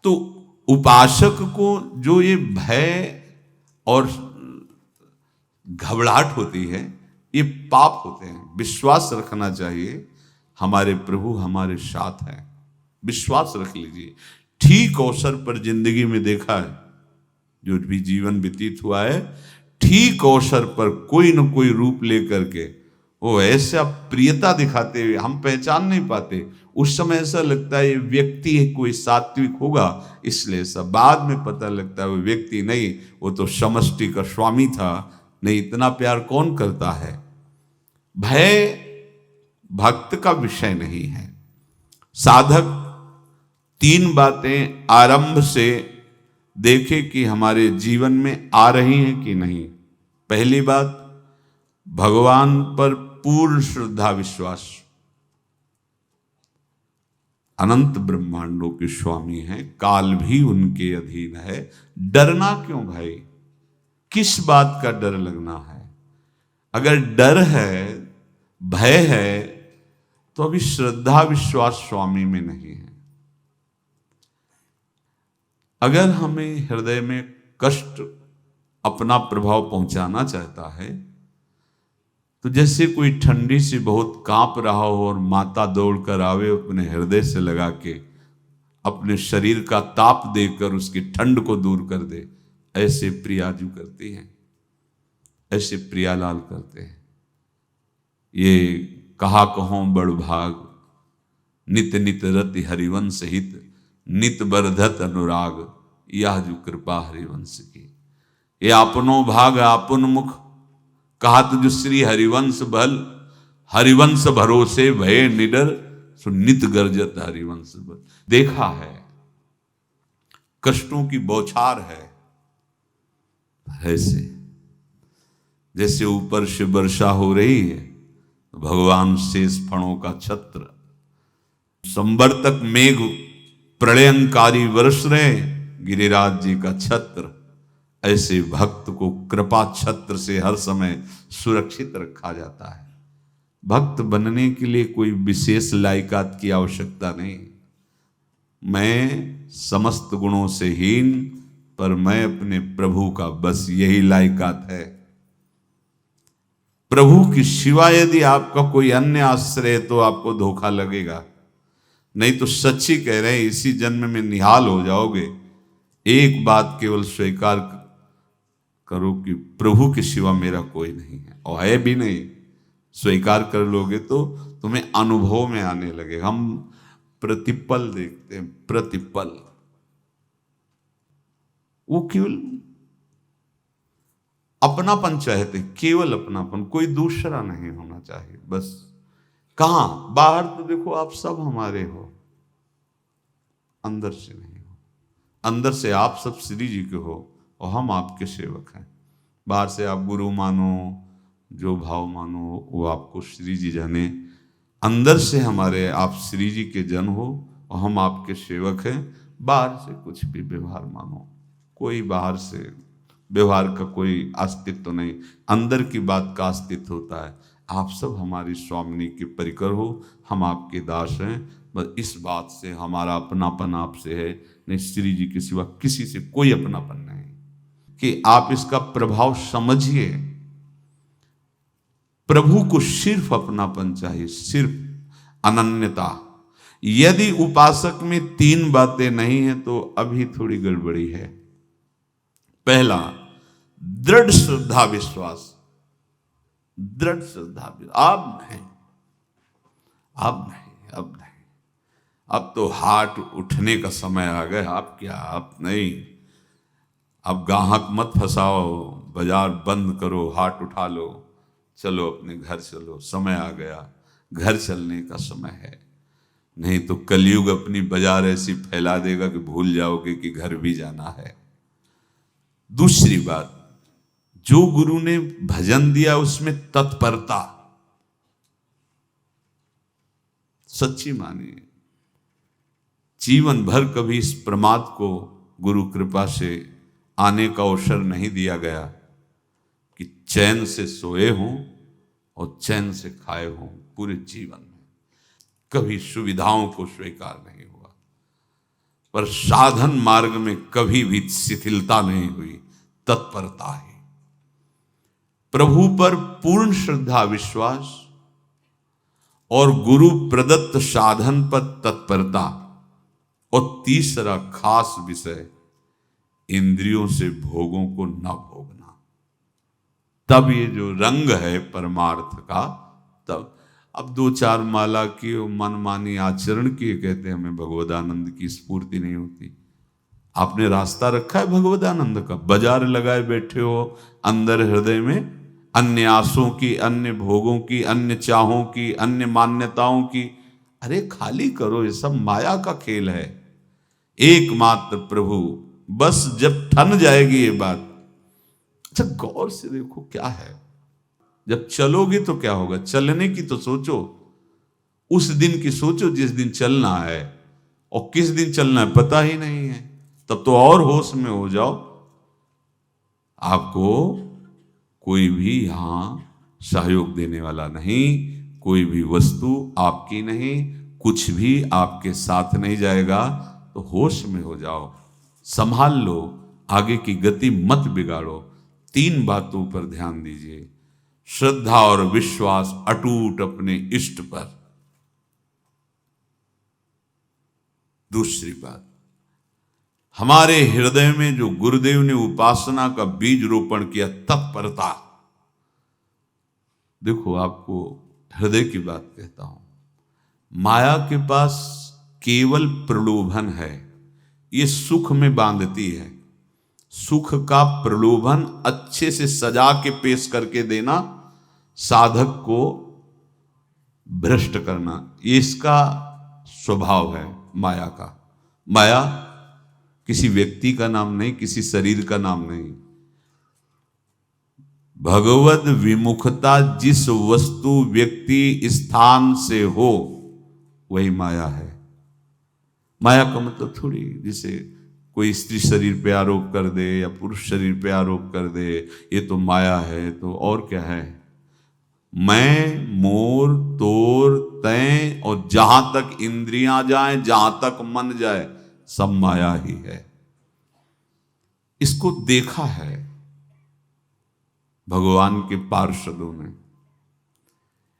तो उपासक को जो ये भय और घबराहट होती है, ये पाप होते हैं। विश्वास रखना चाहिए हमारे प्रभु हमारे साथ हैं, विश्वास रख लीजिए। ठीक अवसर पर जिंदगी में देखा है, जो भी जीवन व्यतीत हुआ है, ठीक अवसर पर कोई न कोई रूप लेकर के वो ऐसा प्रियता दिखाते हुए हम पहचान नहीं पाते। उस समय ऐसा लगता है ये व्यक्ति है, कोई सात्विक होगा, इसलिए सब बाद में पता लगता है वो व्यक्ति नहीं, वो तो समष्टि का स्वामी था। नहीं, इतना प्यार कौन करता है। भय भक्त का विषय नहीं है। साधक तीन बातें आरंभ से देखे कि हमारे जीवन में आ रही हैं कि नहीं। पहली बात, भगवान पर पूर्ण श्रद्धा विश्वास। अनंत ब्रह्मांडों के स्वामी हैं, काल भी उनके अधीन है। डरना क्यों भाई, किस बात का डर लगना है। अगर डर है, भय है, तो अभी श्रद्धा विश्वास स्वामी में नहीं है। अगर हमें हृदय में कष्ट अपना प्रभाव पहुंचाना चाहता है, तो जैसे कोई ठंडी से बहुत कांप रहा हो और माता दौड़कर आवे, अपने हृदय से लगा के अपने शरीर का ताप देकर उसकी ठंड को दूर कर दे, ऐसे प्रियाजू करती हैं, ऐसे प्रियालाल करते हैं। ये कहा कहो बड़ भाग, नित नित रति हरिवंश हित, नित बरधत अनुराग, यह जो कृपा हरिवंश की। ये आपनो भाग आपन मुख, कहत जो श्री हरिवंश बल, हरिवंश भरोसे भय निडर, सो नित गर्जत हरिवंश बल। देखा है, कष्टों की बौछार है, ऐसे जैसे ऊपर से वर्षा हो रही है, भगवान शेष फणों का छत्र, संवर्तक मेघ प्रलयंकारी वर्ष रहे, गिरिराज जी का छत्र। ऐसे भक्त को कृपा छत्र से हर समय सुरक्षित रखा जाता है। भक्त बनने के लिए कोई विशेष लायकात की आवश्यकता नहीं। मैं समस्त गुणों से हीन, पर मैं अपने प्रभु का, बस यही लायकात है। प्रभु की सिवा यदि आपका कोई अन्य आश्रय है तो आपको धोखा लगेगा। नहीं तो सच्ची कह रहे हैं, इसी जन्म में निहाल हो जाओगे। एक बात केवल स्वीकार करो कि प्रभु के सिवा मेरा कोई नहीं है, और है भी नहीं। स्वीकार कर लोगे तो तुम्हें अनुभव में आने लगे। हम प्रतिपल देखते हैं, प्रतिपल, वो केवल अपनापन चाहते, केवल अपनापन, कोई दूसरा नहीं होना चाहिए। बस कहां बाहर तो देखो आप सब हमारे हो, अंदर से नहीं हो। अंदर से आप सब श्री जी के हो और हम आपके सेवक हैं। बाहर से आप गुरु मानो, जो भाव मानो, वो आपको श्री जी जाने। अंदर से हमारे आप श्री जी के जन हो और हम आपके सेवक हैं। बाहर से कुछ भी व्यवहार मानो, कोई बाहर से व्यवहार का कोई अस्तित्व नहीं, अंदर की बात का अस्तित्व होता है। आप सब हमारी स्वामिनी के परिकर हो, हम आपके दास हैं। बस इस बात से हमारा अपनापन आपसे है, नहीं श्री जी के सिवा किसी से कोई अपनापन नहीं। कि आप इसका प्रभाव समझिए। प्रभु को सिर्फ अपनापन चाहिए, सिर्फ अनन्यता। यदि उपासक में तीन बातें नहीं है तो अभी थोड़ी गड़बड़ी है। पहला, दृढ़ श्रद्धा विश्वास। दृढ़ श्रद्धा, अब नहीं, अब नहीं, अब नहीं, अब तो हाथ उठने का समय आ गया। अब क्या, अब नहीं, अब गाहक मत फंसाओ, बाजार बंद करो, हाथ उठा लो, चलो अपने घर चलो, समय आ गया, घर चलने का समय है। नहीं तो कलयुग अपनी बाजार ऐसी फैला देगा कि भूल जाओगे कि घर भी जाना है। दूसरी बात, जो गुरु ने भजन दिया उसमें तत्परता, सच्ची मानिए। जीवन भर कभी इस प्रमाद को गुरु कृपा से आने का अवसर नहीं दिया गया कि चैन से सोए हों और चैन से खाए हों। पूरे जीवन में कभी सुविधाओं को स्वीकार नहीं हुआ। पर साधन मार्ग में कभी भी शिथिलता नहीं हुई, तत्परता है। प्रभु पर पूर्ण श्रद्धा विश्वास और गुरु प्रदत्त साधन पर तत्परता, और तीसरा खास विषय इंद्रियों से भोगों को न भोगना। तब ये जो रंग है परमार्थ का, तब अब 2-4 माला की मनमानी आचरण किए कहते हैं हमें भगवदानंद की स्फूर्ति नहीं होती। आपने रास्ता रखा है भगवदानंद का, बाजार लगाए बैठे हो अंदर हृदय में, अन्य आसों की, अन्य भोगों की, अन्य चाहों की, अन्य मान्यताओं की। अरे खाली करो, ये सब माया का खेल है। एकमात्र प्रभु, बस जब ठन जाएगी ये बात। अच्छा गौर से देखो क्या है, जब चलोगे तो क्या होगा, चलने की तो सोचो, उस दिन की सोचो जिस दिन चलना है, और किस दिन चलना है पता ही नहीं है, तब तो और होश में हो जाओ। आपको कोई भी यहां सहयोग देने वाला नहीं, कोई भी वस्तु आपकी नहीं, कुछ भी आपके साथ नहीं जाएगा। तो होश में हो जाओ, संभाल लो, आगे की गति मत बिगाड़ो। 3 बातों पर ध्यान दीजिए, श्रद्धा और विश्वास अटूट अपने इष्ट पर। दूसरी बात, हमारे हृदय में जो गुरुदेव ने उपासना का बीज रोपण किया, तत्परता। देखो आपको हृदय की बात कहता हूं, माया के पास केवल प्रलोभन है, ये सुख में बांधती है। सुख का प्रलोभन अच्छे से सजा के पेश करके देना, साधक को भ्रष्ट करना, ये इसका स्वभाव है माया का। माया किसी व्यक्ति का नाम नहीं, किसी शरीर का नाम नहीं। भगवद विमुखता जिस वस्तु व्यक्ति स्थान से हो वही माया है। माया का मतलब थोड़ी जैसे कोई स्त्री शरीर पे आरोप कर दे या पुरुष शरीर पे आरोप कर दे, ये तो माया है, तो और क्या है। मैं, मोर, तोर, तय और जहां तक इंद्रियां जाएं, जहां तक मन जाए, सब माया ही है। इसको देखा है भगवान के पार्षदों ने।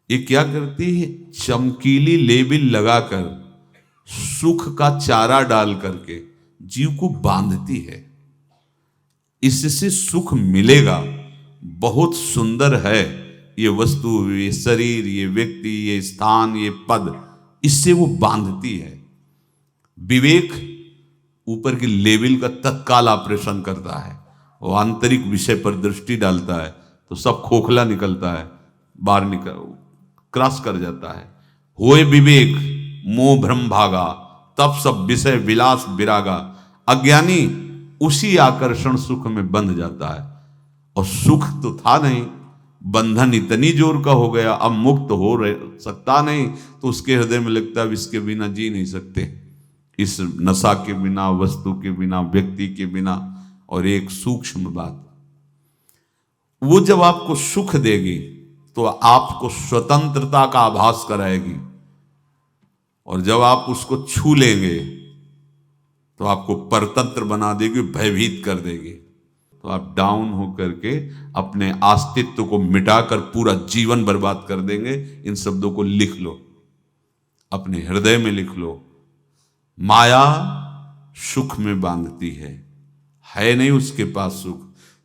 ये क्या करती है, चमकीली लेबिल लगाकर, सुख का चारा डाल करके जीव को बांधती है। इससे सुख मिलेगा, बहुत सुंदर है ये वस्तु, ये शरीर, ये व्यक्ति, ये स्थान, ये पद, इससे वो बांधती है। विवेक ऊपर की लेवल का तत्काल ऑपरेशन करता है, वो आंतरिक विषय पर दृष्टि डालता है तो सब खोखला निकलता है, बाहर निकल क्रॉस कर जाता है। होए विवेक मोह भ्रम भागा, तब सब विषय विलास विरागा। अज्ञानी उसी आकर्षण सुख में बंध जाता है, और सुख तो था नहीं, बंधन इतनी जोर का हो गया, अब मुक्त हो सकता नहीं, तो उसके हृदय में लगता है इसके बिना जी नहीं सकते, इस नशा के बिना, वस्तु के बिना, व्यक्ति के बिना। और एक सूक्ष्म बात, वो जब आपको सुख देगी तो आपको स्वतंत्रता का आभास कराएगी, और जब आप उसको छू लेंगे तो आपको परतंत्र बना देगी, भयभीत कर देगी। तो आप डाउन होकर के अपने अस्तित्व को मिटाकर पूरा जीवन बर्बाद कर देंगे। इन शब्दों को लिख लो, अपने हृदय में लिख लो। माया सुख में बांधती है नहीं उसके पास सुख।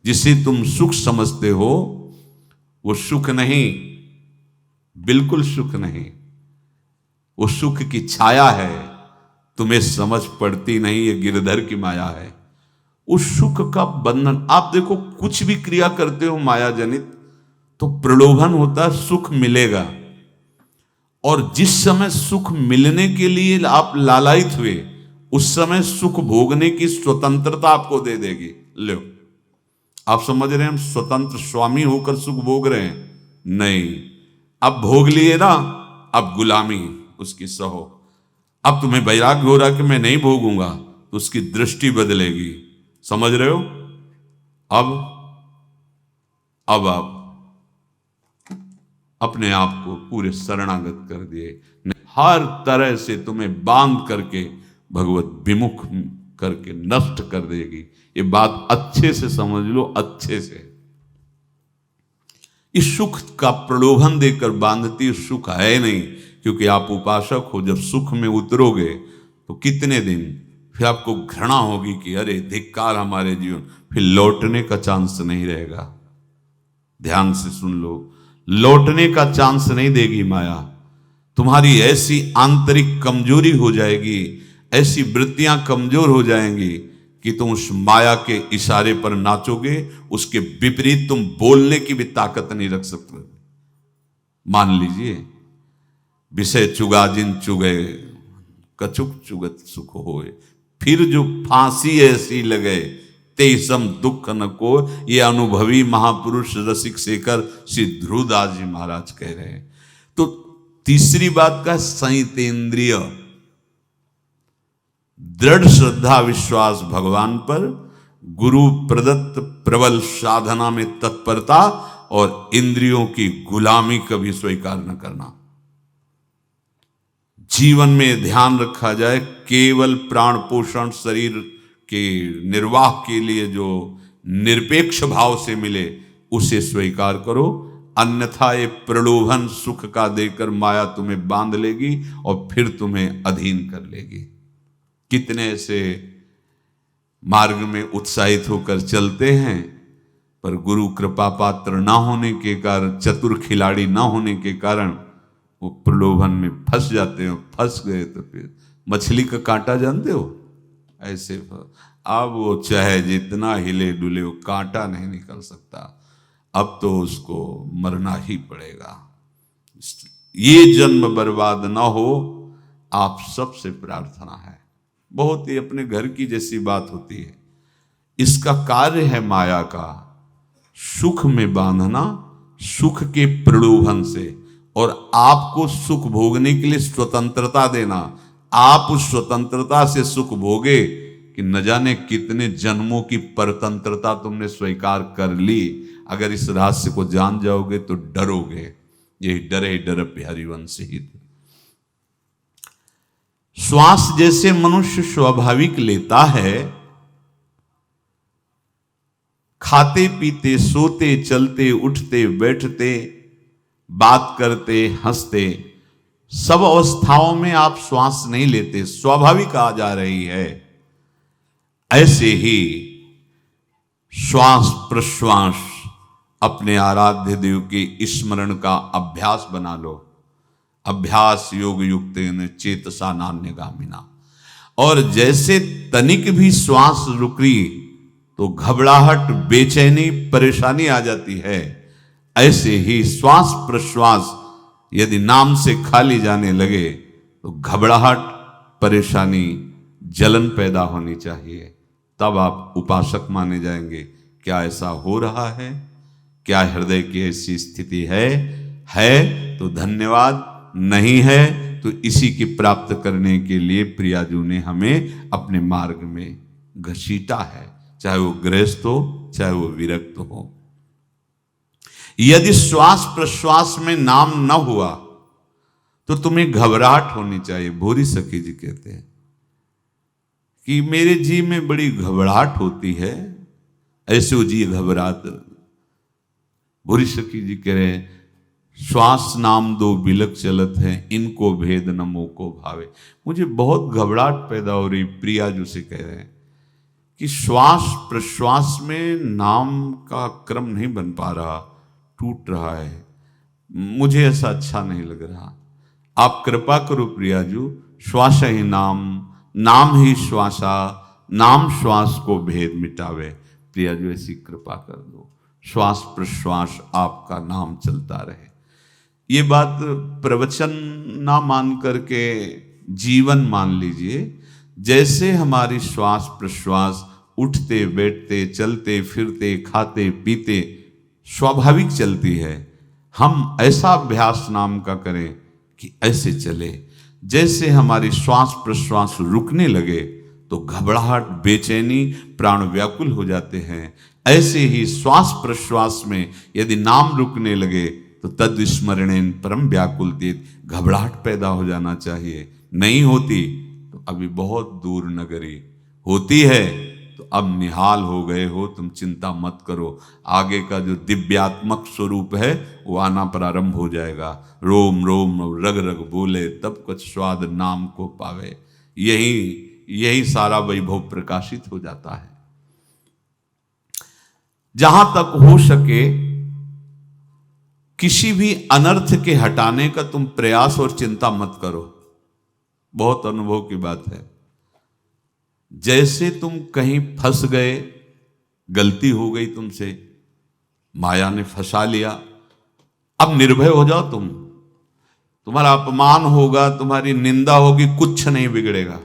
जिसे तुम सुख समझते हो वो सुख नहीं, बिल्कुल सुख नहीं, वो सुख की छाया है, तुम्हें समझ पड़ती नहीं, ये गिरधर की माया है। उस सुख का बंधन, आप देखो कुछ भी क्रिया करते हो माया जनित तो प्रलोभन होता है, सुख मिलेगा, और जिस समय सुख मिलने के लिए आप लालायित हुए, उस समय सुख भोगने की स्वतंत्रता आपको दे देगी। लो, आप समझ रहे हैं हम स्वतंत्र स्वामी होकर सुख भोग रहे हैं? नहीं, अब भोग लिए ना, अब गुलामी उसकी सहो। अब तुम्हें वैराग्य हो रहा कि मैं नहीं भोगूंगा, तो उसकी दृष्टि बदलेगी। समझ रहे हो? अब आप अपने आप को पूरे शरणागत कर दिए, हर तरह से तुम्हें बांध करके भगवत विमुख करके नष्ट कर देगी। ये बात अच्छे से समझ लो, अच्छे से। इस सुख का प्रलोभन देकर बांधती सुख है नहीं, क्योंकि आप उपासक हो। जब सुख में उतरोगे तो कितने दिन फिर आपको घृणा होगी कि अरे धिक्कार हमारे जीवन, फिर लौटने का चांस नहीं रहेगा। ध्यान से सुन लो, लौटने का चांस नहीं देगी माया। तुम्हारी ऐसी आंतरिक कमजोरी हो जाएगी, ऐसी वृत्तियां कमजोर हो जाएंगी कि तुम उस माया के इशारे पर नाचोगे, उसके विपरीत तुम बोलने की भी ताकत नहीं रख सकते। मान लीजिए, विषय चुगा जिन चुगे, कछुक चुगत सुख होए, फिर जो फांसी ऐसी लगे तेसम दुख न को। ये अनुभवी महापुरुष रसिक शेखर श्री ध्रुवदास जी महाराज कह रहे हैं। तो तीसरी बात का संयतेंद्रिय, दृढ़ श्रद्धा विश्वास भगवान पर, गुरु प्रदत्त प्रबल साधना में तत्परता, और इंद्रियों की गुलामी कभी स्वीकार न करना। जीवन में ध्यान रखा जाए, केवल प्राण पोषण शरीर के निर्वाह के लिए जो निरपेक्ष भाव से मिले उसे स्वीकार करो, अन्यथा ये प्रलोभन सुख का देकर माया तुम्हें बांध लेगी और फिर तुम्हें अधीन कर लेगी। कितने ऐसे मार्ग में उत्साहित होकर चलते हैं, पर गुरु कृपा पात्र ना होने के कारण, चतुर खिलाड़ी ना होने के कारण वो प्रलोभन में फंस जाते हो। फंस गए तो फिर मछली का कांटा जानते हो, ऐसे अब वो चाहे जितना हिले डुले वो कांटा नहीं निकल सकता, अब तो उसको मरना ही पड़ेगा। ये जन्म बर्बाद ना हो, आप सबसे प्रार्थना है। बहुत ही अपने घर की जैसी बात होती है। इसका कार्य है माया का सुख में बांधना, सुख के प्रलोभन से, और आपको सुख भोगने के लिए स्वतंत्रता देना। आप उस स्वतंत्रता से सुख भोगे कि न जाने कितने जन्मों की परतंत्रता तुमने स्वीकार कर ली। अगर इस रहस्य को जान जाओगे तो डरोगे। यही डरे डर हरिवंश हित। श्वास जैसे मनुष्य स्वाभाविक लेता है, खाते पीते सोते चलते उठते बैठते बात करते हंसते, सब अवस्थाओं में आप श्वास नहीं लेते, स्वाभाविक आ जा रही है। ऐसे ही श्वास प्रश्वास अपने आराध्य देव के स्मरण का अभ्यास बना लो। अभ्यास योग युक्त चेतसा नान्यगामिना। और जैसे तनिक भी श्वास रुकी तो घबराहट, बेचैनी, परेशानी आ जाती है, ऐसे ही श्वास प्रश्वास यदि नाम से खाली जाने लगे तो घबराहट, परेशानी, जलन पैदा होनी चाहिए। तब आप उपासक माने जाएंगे। क्या ऐसा हो रहा है? क्या हृदय की ऐसी स्थिति है तो धन्यवाद, नहीं है तो इसी की प्राप्त करने के लिए प्रियाजू ने हमें अपने मार्ग में घसीटा है, चाहे वो गृहस्थ हो चाहे वो विरक्त हो। यदि श्वास प्रश्वास में नाम न हुआ तो तुम्हें घबराहट होनी चाहिए। भूरी सखी जी कहते हैं कि मेरे जी में बड़ी घबराहट होती है, ऐसे वो जी घबरात। भूरी सखी जी कह रहे हैं, श्वास नाम दो बिलक चलत है, इनको भेद न मोको भावे। मुझे बहुत घबराहट पैदा हो रही। प्रियाजू से कह रहे हैं कि श्वास प्रश्वास में नाम का क्रम नहीं बन पा रहा, टूट रहा है, मुझे ऐसा अच्छा नहीं लग रहा। आप कृपा करो प्रियाजू, श्वास ही नाम, नाम ही श्वासा, नाम श्वास को भेद मिटावे। प्रियाजू ऐसी कृपा कर दो, श्वास प्रश्वास आपका नाम चलता रहे। ये बात प्रवचन ना मान करके जीवन मान लीजिए। जैसे हमारी श्वास प्रश्वास उठते बैठते चलते फिरते खाते पीते स्वाभाविक चलती है, हम ऐसा अभ्यास नाम का करें कि ऐसे चले। जैसे हमारी श्वास प्रश्वास रुकने लगे तो घबराहट, बेचैनी, प्राण व्याकुल हो जाते हैं, ऐसे ही श्वास प्रश्वास में यदि नाम रुकने लगे तो तद स्मरणेन परम व्याकुल, घबराहट पैदा हो जाना चाहिए। नहीं होती तो तो अभी बहुत दूर नगरी, होती है तो अब निहाल हो गए हो, तुम चिंता मत करो। आगे का जो दिव्यात्मक स्वरूप है वो आना प्रारंभ हो जाएगा। रोम रोम रग रग बोले, तब कुछ स्वाद नाम को पावे। यही यही सारा वैभव प्रकाशित हो जाता है। जहां तक हो सके किसी भी अनर्थ के हटाने का तुम प्रयास और चिंता मत करो। बहुत अनुभव की बात है। जैसे तुम कहीं फंस गए, गलती हो गई तुमसे, माया ने फंसा लिया, अब निर्भय हो जाओ। तुम्हारा अपमान होगा, तुम्हारी निंदा होगी, कुछ नहीं बिगड़ेगा,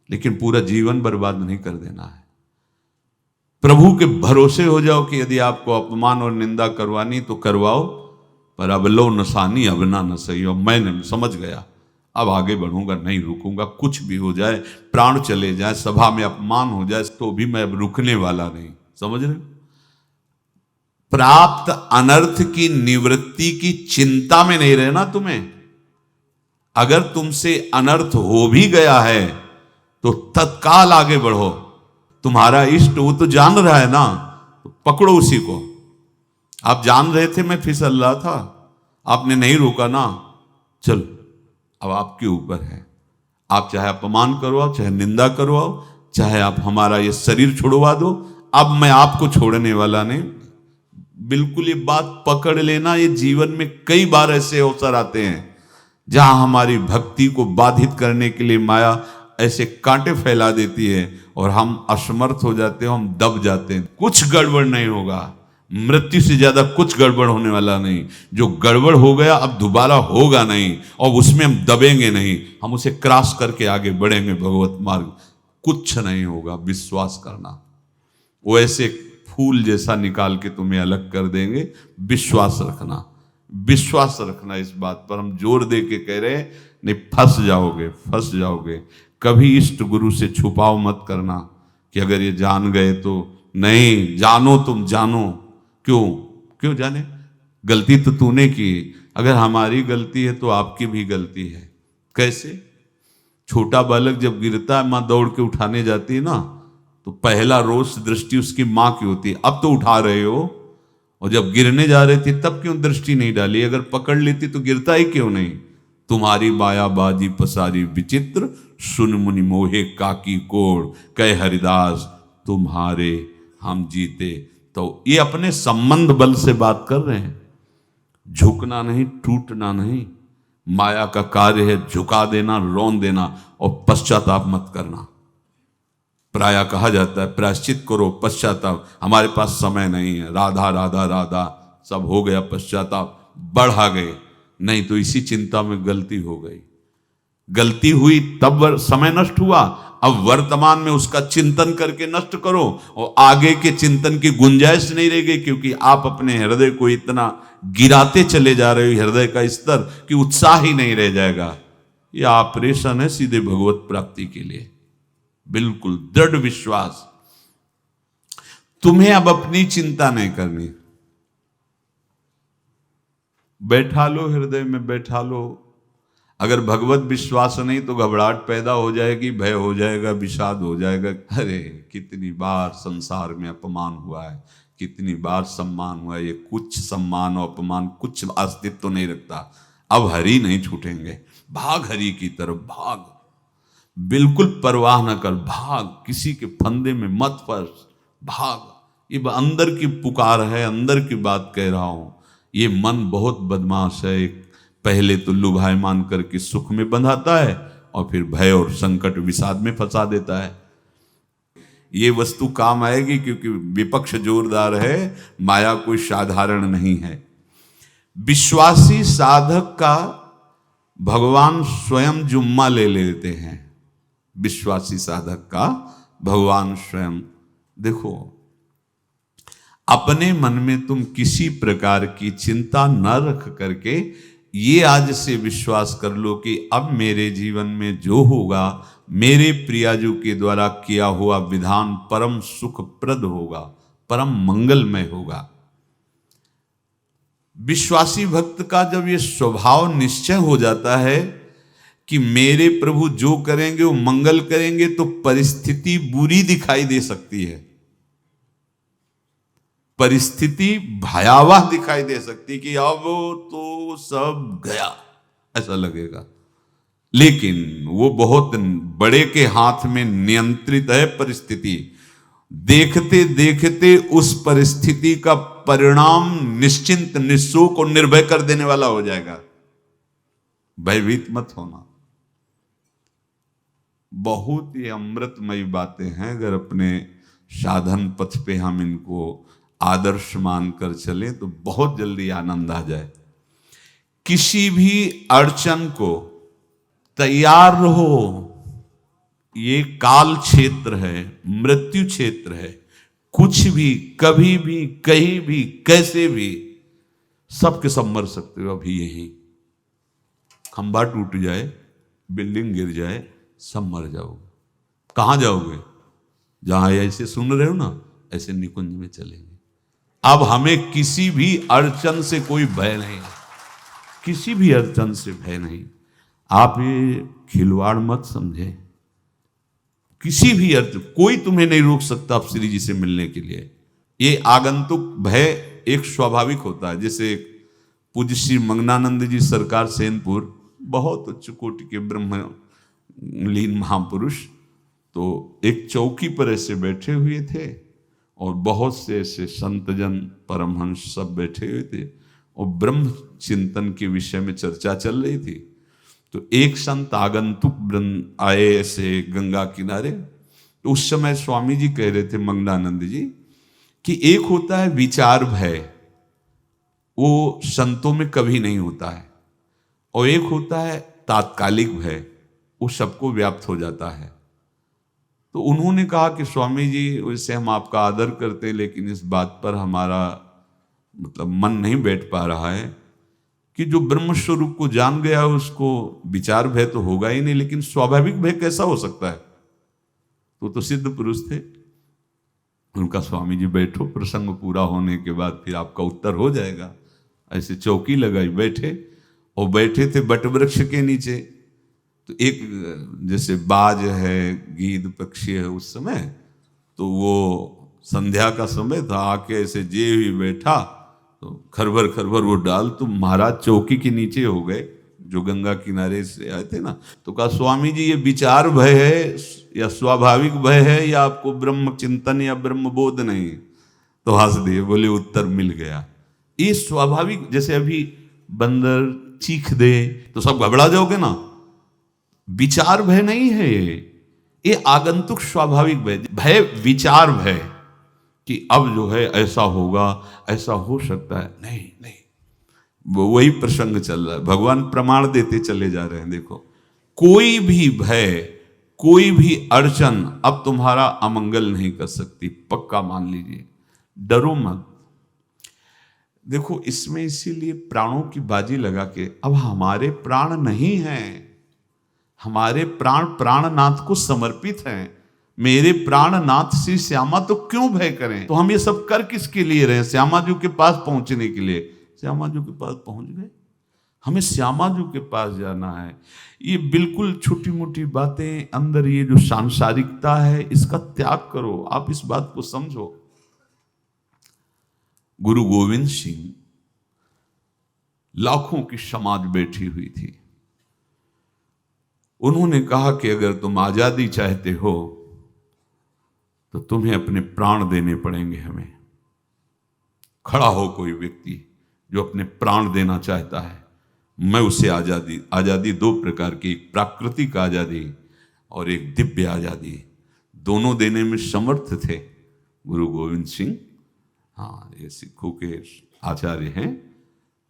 लेकिन पूरा जीवन बर्बाद नहीं कर देना है। प्रभु के भरोसे हो जाओ कि यदि आपको अपमान और निंदा करवानी तो करवाओ, पर अब लो नसानी अब ना न सही हो। मैंने समझ गया, अब आगे बढ़ूंगा, नहीं रुकूंगा। कुछ भी हो जाए, प्राण चले जाए, सभा में अपमान हो जाए, तो भी मैं अब रुकने वाला नहीं। समझ रहे? प्राप्त अनर्थ की निवृत्ति की चिंता में नहीं रहना तुम्हें। अगर तुमसे अनर्थ हो भी गया है तो तत्काल आगे बढ़ो। तुम्हारा इष्ट वो तो जान रहा है ना, तो पकड़ो उसी को। आप जान रहे थे मैं फिसल रहा था, आपने नहीं रोका ना, चलो अब आपके ऊपर है। आप चाहे अपमान करवाओ, चाहे निंदा करवाओ, चाहे आप हमारा ये शरीर छुड़वा दो, अब मैं आपको छोड़ने वाला नहीं। बिल्कुल ये बात पकड़ लेना। ये जीवन में कई बार ऐसे अवसर आते हैं जहां हमारी भक्ति को बाधित करने के लिए माया ऐसे कांटे फैला देती है और हम असमर्थ हो जाते हैं, हम दब जाते हैं। कुछ गड़बड़ नहीं होगा, मृत्यु से ज्यादा कुछ गड़बड़ होने वाला नहीं। जो गड़बड़ हो गया अब दोबारा होगा नहीं, और उसमें हम दबेंगे नहीं, हम उसे क्रॉस करके आगे बढ़ेंगे भगवत मार्ग। कुछ नहीं होगा, विश्वास करना। वो ऐसे फूल जैसा निकाल के तुम्हें अलग कर देंगे। विश्वास रखना, विश्वास रखना। इस बात पर हम जोर दे के कह रहे हैं, नहीं फंस जाओगे, फंस जाओगे। कभी इष्ट गुरु से छुपाव मत करना कि अगर ये जान गए तो। नहीं, जानो, तुम जानो। क्यों जाने? गलती तो तूने की। अगर हमारी गलती है तो आपकी भी गलती है। कैसे? छोटा बालक जब गिरता है, माँ दौड़ के उठाने जाती है ना, तो पहला रोष दृष्टि उसकी माँ की होती है। अब तो उठा रहे हो, और जब गिरने जा रहे थे तब क्यों दृष्टि नहीं डाली? अगर पकड़ लेती तो गिरता ही क्यों नहीं? तुम्हारी मायाबाजी पसारी विचित्र, सुन मुनि मोहे काकी कोड़, कह हरिदास तुम्हारे हम जीते। तो ये अपने संबंध बल से बात कर रहे हैं। झुकना नहीं, टूटना नहीं। माया का कार्य है झुका देना, रौन देना, और पश्चाताप मत करना। प्राय कहा जाता है प्रायश्चित करो, पश्चाताप। हमारे पास समय नहीं है। राधा राधा राधा सब हो गया, पश्चाताप बढ़ा गए। नहीं तो इसी चिंता में गलती हो गई, गलती हुई तब समय नष्ट हुआ। अब वर्तमान में उसका चिंतन करके नष्ट करो, और आगे के चिंतन की गुंजाइश नहीं रह गई, क्योंकि आप अपने हृदय को इतना गिराते चले जा रहे हो, हृदय का स्तर, कि उत्साह ही नहीं रह जाएगा। यह ऑपरेशन है सीधे भगवत प्राप्ति के लिए। बिल्कुल दृढ़ विश्वास। तुम्हें अब अपनी चिंता नहीं करनी। बैठा लो, हृदय में बैठा लो। अगर भगवत विश्वास नहीं तो घबराहट पैदा हो जाएगी, भय हो जाएगा, विषाद हो जाएगा। अरे कितनी बार संसार में अपमान हुआ है, कितनी बार सम्मान हुआ है। ये कुछ सम्मान और अपमान कुछ अस्तित्व तो नहीं रखता। अब हरि नहीं छूटेंगे। भाग हरि की तरफ, भाग। बिल्कुल परवाह न कर, भाग। किसी के फंदे में मत फंस, भाग। ये अंदर की पुकार है, अंदर की बात कह रहा हूं। ये मन बहुत बदमाश है। पहले तो लुभायमान करके सुख में बंधाता है, और फिर भय और संकट विषाद में फंसा देता है। ये वस्तु काम आएगी, क्योंकि विपक्ष जोरदार है, माया कोई साधारण नहीं है। विश्वासी साधक का भगवान स्वयं जुम्मा ले लेते हैं। विश्वासी साधक का भगवान स्वयं। देखो, अपने मन में तुम किसी प्रकार की चिंता न रख करके ये आज से विश्वास कर लो कि अब मेरे जीवन में जो होगा, मेरे प्रियाजू के द्वारा किया हुआ विधान परम सुखप्रद होगा, परम मंगलमय होगा। विश्वासी भक्त का जब ये स्वभाव निश्चय हो जाता है कि मेरे प्रभु जो करेंगे वो मंगल करेंगे, तो परिस्थिति बुरी दिखाई दे सकती है, परिस्थिति भयावह दिखाई दे सकती कि अब तो सब गया, ऐसा लगेगा। लेकिन वो बहुत बड़े के हाथ में नियंत्रित है परिस्थिति। देखते देखते उस परिस्थिति का परिणाम निश्चिंत, निःशोक और निर्भय कर देने वाला हो जाएगा। भयभीत मत होना। बहुत ही अमृतमयी बातें हैं। अगर अपने साधन पथ पे हम इनको आदर्श मानकर चलें तो बहुत जल्दी आनंद आ जाए। किसी भी अड़चन को तैयार रहो। ये काल क्षेत्र है, मृत्यु क्षेत्र है। कुछ भी, कभी भी, कहीं भी, कैसे भी, सबके सब मर सकते हो। अभी यही खंभा टूट जाए, बिल्डिंग गिर जाए, सब मर जाओगे। कहां जाओगे? जहां ऐसे सुन रहे हो ना, ऐसे निकुंज में चलेंगे। अब हमें किसी भी अड़चन से कोई भय नहीं, किसी भी अड़चन से भय नहीं। आप ये खिलवाड़ मत समझे। किसी भी अर्थ कोई तुम्हें नहीं रोक सकता आप श्री जी से मिलने के लिए। ये आगंतुक भय एक स्वाभाविक होता है। जैसे पूज्य श्री मंगनानंद जी सरकार सेनपुर, बहुत उच्च कोटि के ब्रह्मलीन महापुरुष, तो एक चौकी पर ऐसे बैठे हुए थे और बहुत से ऐसे संतजन, परमहंस सब बैठे हुए थे और ब्रह्म चिंतन के विषय में चर्चा चल रही थी। तो एक संत आगंतुक वृंद आए ऐसे गंगा किनारे। तो उस समय स्वामी जी कह रहे थे, मंगनानंद जी, कि एक होता है विचार भय, वो संतों में कभी नहीं होता है, और एक होता है तात्कालिक भय, वो सबको व्याप्त हो जाता है। तो उन्होंने कहा कि स्वामी जी, वैसे हम आपका आदर करते हैं, लेकिन इस बात पर हमारा मतलब मन नहीं बैठ पा रहा है कि जो ब्रह्म स्वरूप को जान गया उसको विचार भय तो होगा ही नहीं, लेकिन स्वाभाविक भय कैसा हो सकता है? तो सिद्ध पुरुष थे। उनका स्वामी जी बैठो, प्रसंग पूरा होने के बाद फिर आपका उत्तर हो जाएगा। ऐसे चौकी लगाई, बैठे, और बैठे थे बट वृक्ष के नीचे। तो एक जैसे बाज है, गीद पक्षी है, उस समय तो वो संध्या का समय था, आके ऐसे जे ही बैठा तो खरबर खरबर वो डाल, तो महाराज चौकी के नीचे हो गए, जो गंगा किनारे से आए थे ना। तो कहा, स्वामी जी ये विचार भय है या स्वाभाविक भय है, या आपको ब्रह्म चिंतन या ब्रह्म बोध नहीं? तो हंस दिए, बोले उत्तर मिल गया। ये स्वाभाविक, जैसे अभी बंदर चीख दे तो सब घबरा जाओगे ना, विचार भय नहीं है ये आगंतुक स्वाभाविक भय। भय विचार भय कि अब जो है ऐसा होगा, ऐसा हो सकता है, नहीं नहीं, वही प्रसंग चल रहा है। भगवान प्रमाण देते चले जा रहे हैं। देखो, कोई भी भय, कोई भी अड़चन अब तुम्हारा अमंगल नहीं कर सकती, पक्का मान लीजिए। डरो मत। देखो, इसमें इसीलिए प्राणों की बाजी लगा के, अब हमारे प्राण नहीं हैं, हमारे प्राण प्राणनाथ को समर्पित हैं। मेरे प्राणनाथ श्री श्यामा, तो क्यों भय करें? तो हम ये सब कर किसके लिए रहे? श्यामा जी के पास पहुंचने के लिए। श्यामा जी के पास पहुंच गए, हमें श्यामा जी के पास जाना है। ये बिल्कुल छोटी मोटी बातें, अंदर ये जो सांसारिकता है, इसका त्याग करो। आप इस बात को समझो। गुरु गोविंद सिंह, लाखों की समाज बैठी हुई थी। उन्होंने कहा कि अगर तुम आजादी चाहते हो तो तुम्हें अपने प्राण देने पड़ेंगे। हमें खड़ा हो कोई व्यक्ति जो अपने प्राण देना चाहता है, मैं उसे आजादी, आजादी दो प्रकार की, एक प्राकृतिक आजादी और एक दिव्य आजादी, दोनों देने में समर्थ थे गुरु गोविंद सिंह। हाँ, ये सिखों के आचार्य हैं।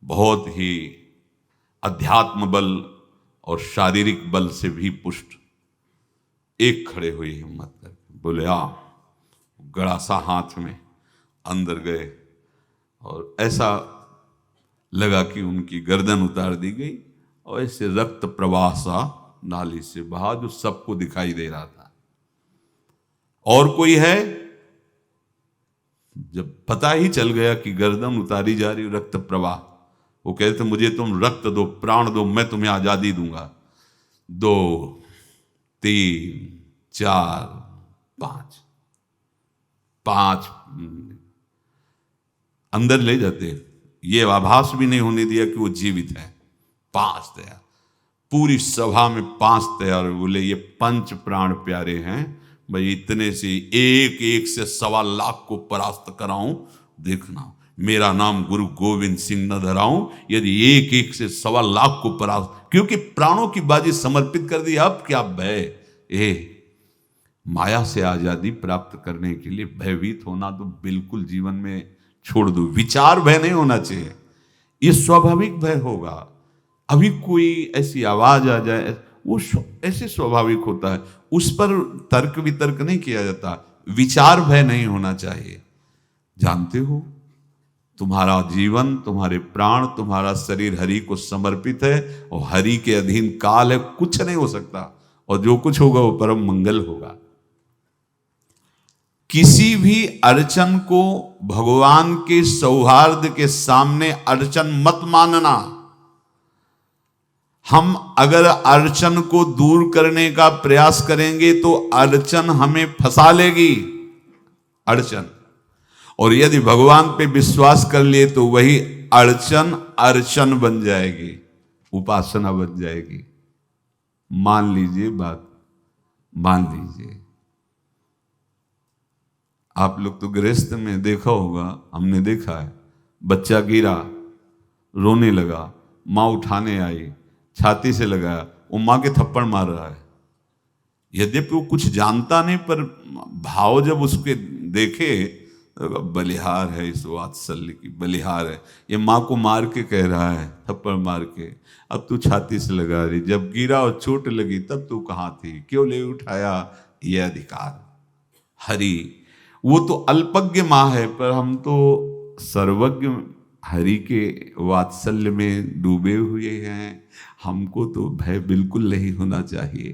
बहुत ही अध्यात्म बल और शारीरिक बल से भी पुष्ट। एक खड़े हुए हिम्मत करके, बोले आ। गड़ासा हाथ में अंदर गए और ऐसा लगा कि उनकी गर्दन उतार दी गई और ऐसे रक्त प्रवाह सा नाली से बहा, जो सबको दिखाई दे रहा था। और कोई है? जब पता ही चल गया कि गर्दन उतारी जा रही, रक्त प्रवाह, वो कहते मुझे तुम रक्त दो, प्राण दो, मैं तुम्हें आजादी दूंगा। 2, 3, 4, 5 5 अंदर ले जाते, ये आभास भी नहीं होने दिया कि वो जीवित है। 5 तैयार, पूरी सभा में 5 तैयार। बोले ये पंच प्राण प्यारे हैं भाई, इतने से एक एक से 1.25 लाख को परास्त कराऊं, देखना मेरा नाम गुरु गोविंद सिंह न धराऊं, यदि एक एक से 1.25 लाख को परास्त, क्योंकि प्राणों की बाजी समर्पित कर दी। अब क्या भय, माया से आजादी प्राप्त करने के लिए भयभीत होना तो बिल्कुल जीवन में छोड़ दो। विचार भय नहीं होना चाहिए, ये स्वाभाविक भय होगा। अभी कोई ऐसी आवाज आ जाए, वो ऐसे स्वाभाविक होता है, उस पर तर्क वितर्क नहीं किया जाता। विचार भय नहीं होना चाहिए। जानते हो तुम्हारा जीवन, तुम्हारे प्राण, तुम्हारा शरीर हरि को समर्पित है और हरि के अधीन काल है, कुछ नहीं हो सकता, और जो कुछ होगा वो परम मंगल होगा। किसी भी अड़चन को भगवान के सौहार्द के सामने अड़चन मत मानना। हम अगर अड़चन को दूर करने का प्रयास करेंगे तो अड़चन हमें फंसा लेगी, अड़चन। और यदि भगवान पे विश्वास कर लिए तो वही अड़चन अर्चन बन जाएगी, उपासना बन जाएगी। मान लीजिए बात, मान लीजिए आप लोग तो गृहस्थ में देखा होगा, हमने देखा है, बच्चा गिरा, रोने लगा, माँ उठाने आई, छाती से लगाया, वो माँ के थप्पड़ मार रहा है। यद्यपि वो कुछ जानता नहीं, पर भाव जब उसके देखे, बलिहार है इस वात्सल्य की, बलिहार है, ये माँ को मार के कह रहा है, थप्पड़ मार के, अब तू छाती से लगा रही, जब गिरा और चोट लगी तब तू कहाँ थी, क्यों ले उठाया, ये अधिकार। हरि वो तो अल्पज्ञ माँ है, पर हम तो सर्वज्ञ हरि के वात्सल्य में डूबे हुए हैं। हमको तो भय बिल्कुल नहीं होना चाहिए।